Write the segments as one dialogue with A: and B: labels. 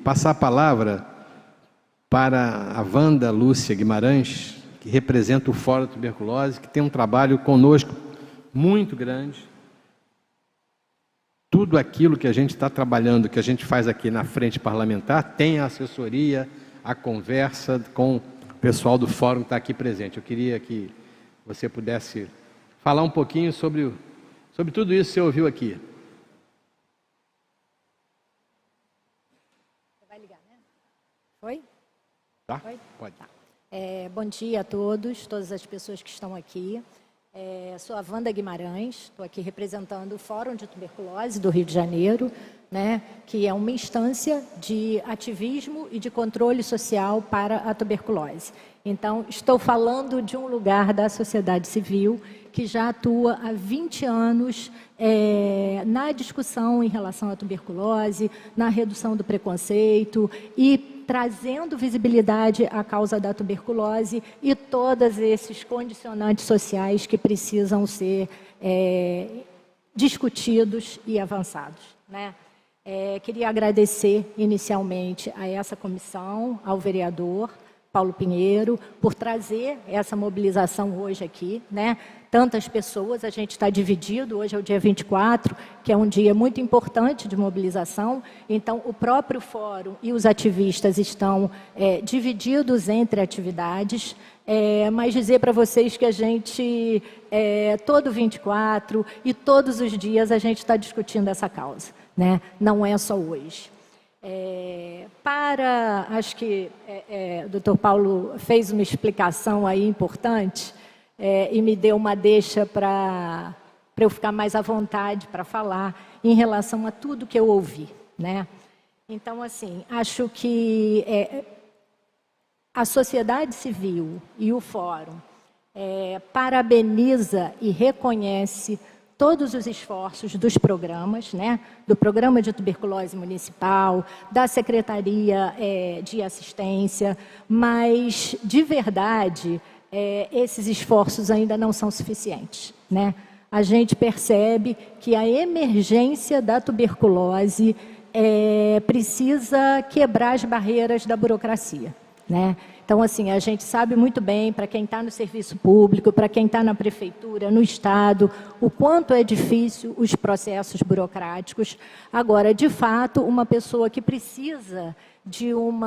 A: passar a palavra para a Wanda Lúcia Guimarães, que representa o Fórum da Tuberculose, que tem um trabalho conosco muito grande. Tudo aquilo que a gente está trabalhando, que a gente faz aqui na frente parlamentar, tem a assessoria, a conversa com o pessoal do Fórum que está aqui presente. Eu queria que você pudesse falar um pouquinho sobre tudo isso que você ouviu aqui.
B: Você vai ligar, né? Foi?
A: Tá?
B: Foi?
A: Pode.
B: Tá. Bom dia a todos, todas as pessoas que estão aqui. Sou a Wanda Guimarães, estou aqui representando o Fórum de Tuberculose do Rio de Janeiro, né, que é uma instância de ativismo e de controle social para a tuberculose. Então, estou falando de um lugar da sociedade civil que já atua há 20 anos na discussão em relação à tuberculose, na redução do preconceito e trazendo visibilidade à causa da tuberculose e todos esses condicionantes sociais que precisam ser discutidos e avançados, né? Queria agradecer inicialmente a essa comissão, ao vereador Paulo Pinheiro, por trazer essa mobilização hoje aqui, né? Tantas pessoas, a gente está dividido, hoje é o dia 24, que é um dia muito importante de mobilização, então o próprio fórum e os ativistas estão divididos entre atividades, mas dizer para vocês que a gente, todo 24 e todos os dias a gente está discutindo essa causa, né? Não é só hoje. Acho que o doutor Paulo fez uma explicação aí importante e me deu uma deixa para eu ficar mais à vontade para falar em relação a tudo que eu ouvi, né? Então, assim, acho que a sociedade civil e o Fórum parabeniza e reconhece todos os esforços dos programas, né? Do Programa de Tuberculose Municipal, da Secretaria de Assistência, mas, de verdade, esses esforços ainda não são suficientes, né? A gente percebe que a emergência da tuberculose precisa quebrar as barreiras da burocracia, né? Então, assim, a gente sabe muito bem, para quem está no serviço público, para quem está na prefeitura, no Estado, o quanto é difícil os processos burocráticos. Agora, de fato, uma pessoa que precisa de um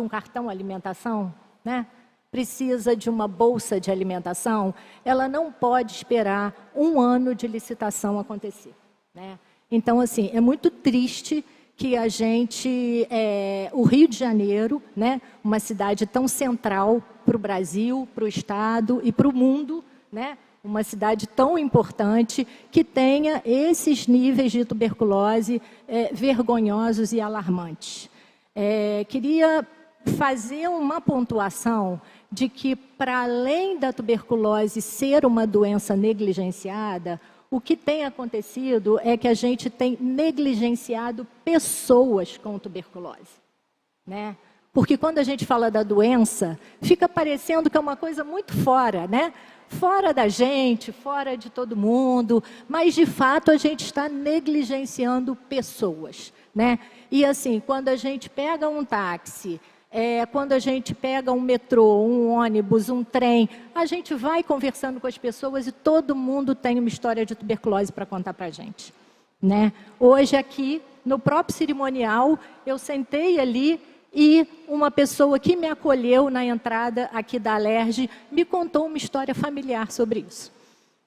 B: cartão alimentação, né? Precisa de uma bolsa de alimentação, ela não pode esperar um ano de licitação acontecer, né? Então, assim, é muito triste que a gente, o Rio de Janeiro, né, uma cidade tão central para o Brasil, para o Estado e para o mundo, né, uma cidade tão importante, que tenha esses níveis de tuberculose vergonhosos e alarmantes. Queria fazer uma pontuação de que, para além da tuberculose ser uma doença negligenciada, o que tem acontecido é que a gente tem negligenciado pessoas com tuberculose, né? Porque quando a gente fala da doença, fica parecendo que é uma coisa muito fora, né? Fora da gente, fora de todo mundo, mas de fato a gente está negligenciando pessoas, né? E assim, quando a gente pega um táxi, quando a gente pega um metrô, um ônibus, um trem, a gente vai conversando com as pessoas e todo mundo tem uma história de tuberculose para contar para a gente, né? Hoje aqui, no próprio cerimonial, eu sentei ali e uma pessoa que me acolheu na entrada aqui da Alerj me contou uma história familiar sobre isso,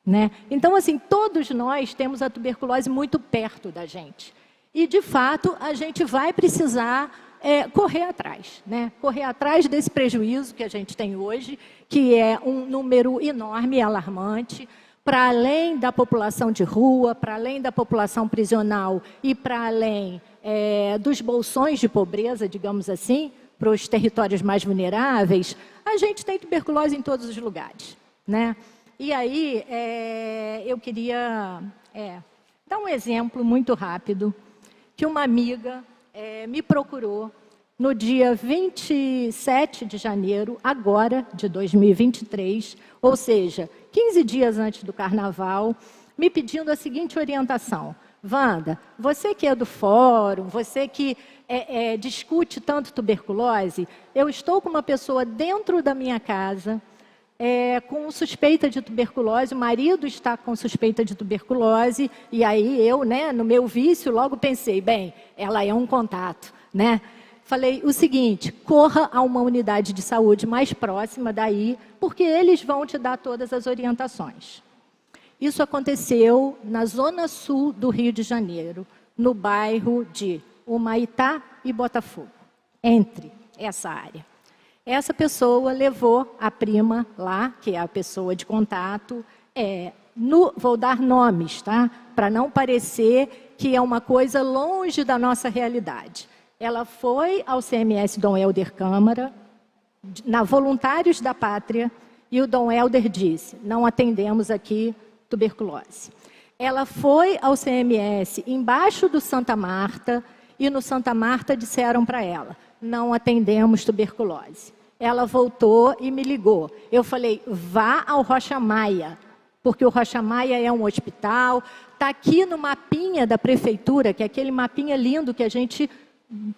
B: né? Então, assim, todos nós temos a tuberculose muito perto da gente. E, de fato, a gente vai precisar correr atrás, né? Correr atrás desse prejuízo que a gente tem hoje, que é um número enorme e alarmante, para além da população de rua, para além da população prisional e para além dos bolsões de pobreza, digamos assim, para os territórios mais vulneráveis, a gente tem tuberculose em todos os lugares, né? E aí, eu queria dar um exemplo muito rápido, que uma amiga me procurou no dia 27 de janeiro, agora, de 2023, ou seja, 15 dias antes do Carnaval, me pedindo a seguinte orientação: Wanda, você que é do fórum, você que discute tanto tuberculose, eu estou com uma pessoa dentro da minha casa com suspeita de tuberculose, o marido está com suspeita de tuberculose, e aí eu, né, no meu vício, logo pensei, bem, ela é um contato, né? Falei o seguinte, corra a uma unidade de saúde mais próxima daí, porque eles vão te dar todas as orientações. Isso aconteceu na zona sul do Rio de Janeiro, no bairro de Humaitá e Botafogo, entre essa área. Essa pessoa levou a prima lá, que é a pessoa de contato, vou dar nomes, tá? Para não parecer que é uma coisa longe da nossa realidade. Ela foi ao CMS Dom Helder Câmara, na Voluntários da Pátria, e o Dom Helder disse, não atendemos aqui tuberculose. Ela foi ao CMS embaixo do Santa Marta, e no Santa Marta disseram para ela, não atendemos tuberculose. Ela voltou e me ligou. Eu falei, vá ao Rocha Maia, porque o Rocha Maia é um hospital, está aqui no mapinha da prefeitura, que é aquele mapinha lindo que a gente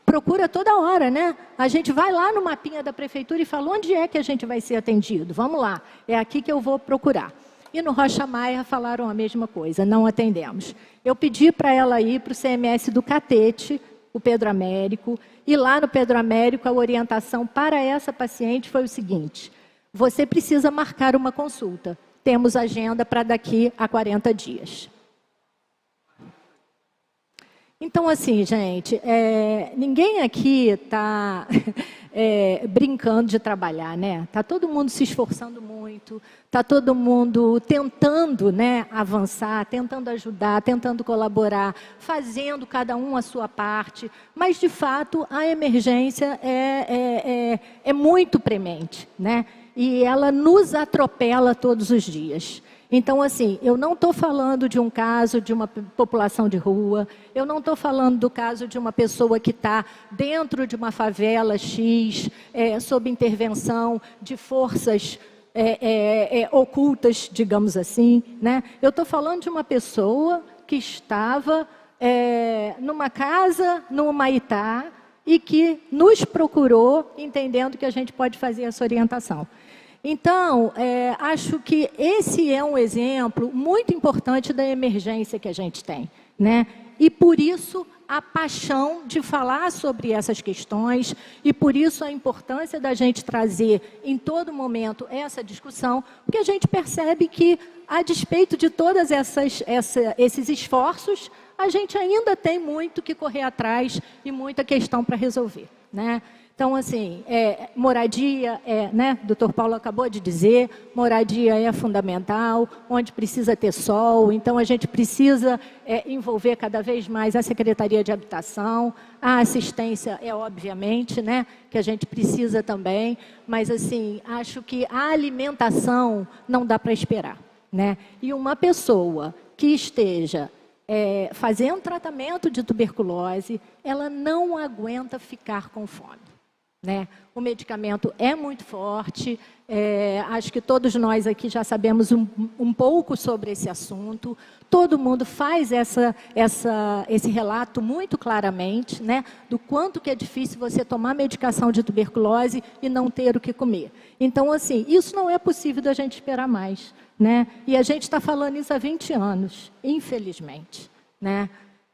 B: procura toda hora, né? A gente vai lá no mapinha da prefeitura e fala, onde é que a gente vai ser atendido? Vamos lá, é aqui que eu vou procurar. E no Rocha Maia falaram a mesma coisa, não atendemos. Eu pedi para ela ir para o CMS do Catete, o Pedro Américo, e lá no Pedro Américo a orientação para essa paciente foi o seguinte, você precisa marcar uma consulta, temos agenda para daqui a 40 dias. Então, assim, gente, ninguém aqui está brincando de trabalhar, né? Está todo mundo se esforçando muito, está todo mundo tentando, né, avançar, tentando ajudar, tentando colaborar, fazendo cada um a sua parte, mas, de fato, a emergência é muito premente, né? E ela nos atropela todos os dias. Então, assim, eu não estou falando de um caso de uma população de rua, eu não estou falando do caso de uma pessoa que está dentro de uma favela X, sob intervenção de forças ocultas, digamos assim, né? Eu estou falando de uma pessoa que estava numa casa, no Humaitá, e que nos procurou, entendendo que a gente pode fazer essa orientação. Então, acho que esse é um exemplo muito importante da emergência que a gente tem, né? E por isso a paixão de falar sobre essas questões e por isso a importância da gente trazer em todo momento essa discussão, porque a gente percebe que, a despeito de todos esses esforços, a gente ainda tem muito que correr atrás e muita questão para resolver, né? Então, assim, moradia, né, o Dr. Paulo acabou de dizer, moradia é fundamental, onde precisa ter sol, então a gente precisa envolver cada vez mais a Secretaria de Habitação, a assistência obviamente, né, que a gente precisa também, mas, assim, acho que a alimentação não dá para esperar, né? E uma pessoa que esteja fazendo tratamento de tuberculose, ela não aguenta ficar com fome, né? O medicamento é muito forte, acho que todos nós aqui já sabemos um pouco sobre esse assunto, todo mundo faz esse relato muito claramente, né, do quanto que é difícil você tomar medicação de tuberculose e não ter o que comer. Então, assim, isso não é possível da gente esperar mais, né? E a gente está falando isso há 20 anos, infelizmente, né?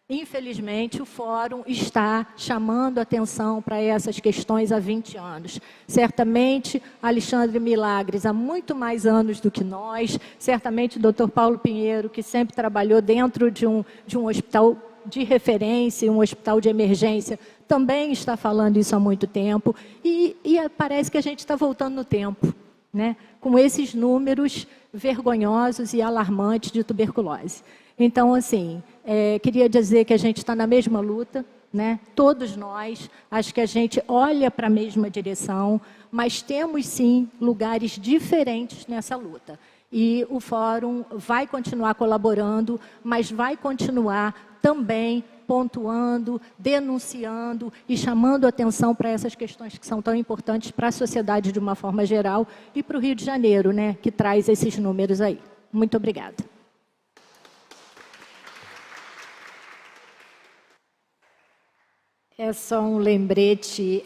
B: Infelizmente, o Fórum está chamando atenção para essas questões há 20 anos. Certamente, Alexandre Milagres, há muito mais anos do que nós, certamente o Dr. Paulo Pinheiro, que sempre trabalhou dentro de um hospital de referência, um hospital de emergência, também está falando isso há muito tempo, e parece que a gente está voltando no tempo, né? Com esses números vergonhosos e alarmantes de tuberculose. Então, assim, queria dizer que a gente está na mesma luta, né? Todos nós, acho que a gente olha para a mesma direção, mas temos, sim, lugares diferentes nessa luta. E o Fórum vai continuar colaborando, mas vai continuar também pontuando, denunciando e chamando atenção para essas questões que são tão importantes para a sociedade de uma forma geral e para o Rio de Janeiro, né? Que traz esses números aí. Muito obrigada. É só um lembrete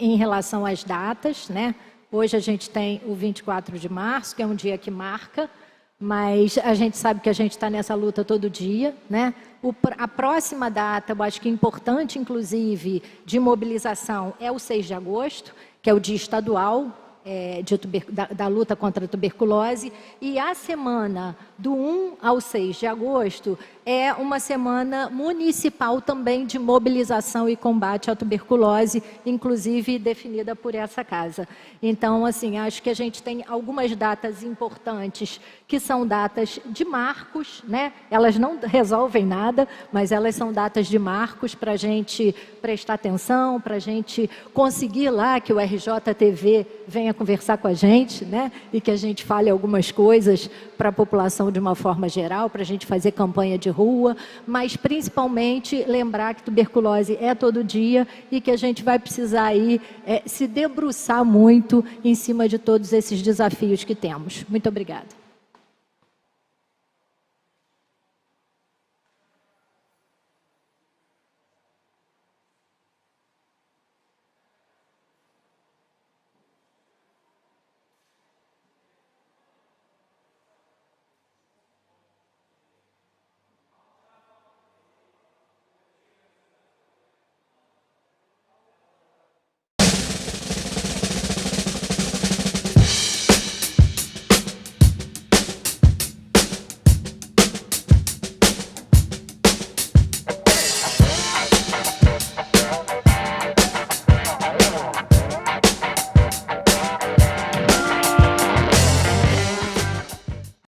B: em relação às datas, né? Hoje a gente tem o 24 de março, que é um dia que marca, mas a gente sabe que a gente está nessa luta todo dia, né? A próxima data, eu acho que importante, inclusive, de mobilização é o 6 de agosto, que é o dia estadual da luta contra a tuberculose, e a semana do 1 ao 6 de agosto é uma semana municipal também de mobilização e combate à tuberculose, inclusive definida por essa casa. Então, assim, acho que a gente tem algumas datas importantes, que são datas de marcos, né? Elas não resolvem nada, mas elas são datas de marcos para a gente prestar atenção, para a gente conseguir lá que o RJTV venha conversar com a gente, né? E que a gente fale algumas coisas para a população de uma forma geral, para a gente fazer campanha de rua, mas principalmente lembrar que tuberculose é todo dia e que a gente vai precisar aí se debruçar muito em cima de todos esses desafios que temos. Muito obrigada.